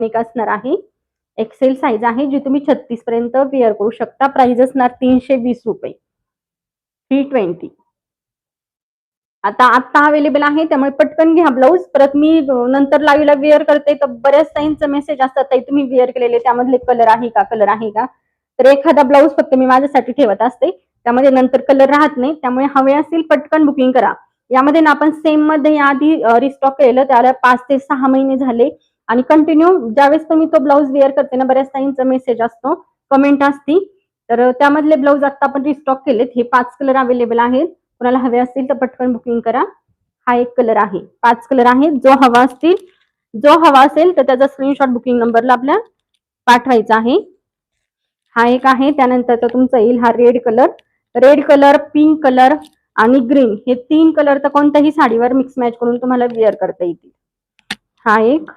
एक असणार आहे, एक्सेल साईज आहे जी तुम्ही 36 पर्यंत वेअर करू शकता. प्राइस असणार 320 रुपये, 320. आता अवेलेबल आहे, त्यामुळे पटकन घ्या ब्लाऊज. परत मी नंतर लाईव्हला वेअर करते तर बऱ्याच ताईंचा मेसेज असतात, ताई तुम्ही वेअर केलेले त्यामधले कलर आहे का, कलर आहे का. तर एखादा ब्लाऊज फक्त मी माझ्यासाठी ठेवत असते, त्यामध्ये नंतर कलर राहत नाही. त्यामुळे हवे असतील पटकन बुकिंग करा. यामध्ये ना आपण सेम मध्ये आधी रिस्टॉक केलेलं, त्याला 5 ते 6 महिने झाले आणि कंटिन्यू ज्यावेळेस पण मी तो ब्लाऊज वेअर करते ना, बऱ्याच ताईंचा मेसेज असतो, कमेंट असती. तर त्यामधले ब्लाऊज आता आपण रिस्टॉक केलेत. हे 5 कलर अवेलेबल आहेत. कोणाला हवे असतील तर पटकन बुकिंग करा. हा एक कलर आहे, 5 कलर आहेत. जो हवा असेल तर त्याचा स्क्रीनशॉट बुकिंग नंबरला आपल्या पाठवायचा आहे. हा एक आहे. त्यानंतर तुमचा येईल हा रेड कलर, पिंक कलर आणि ग्रीन, हे 3 कलर तर कोणत्याही साडीवर मिक्स मॅच करून तुम्हाला वेअर करता येतील. हा एक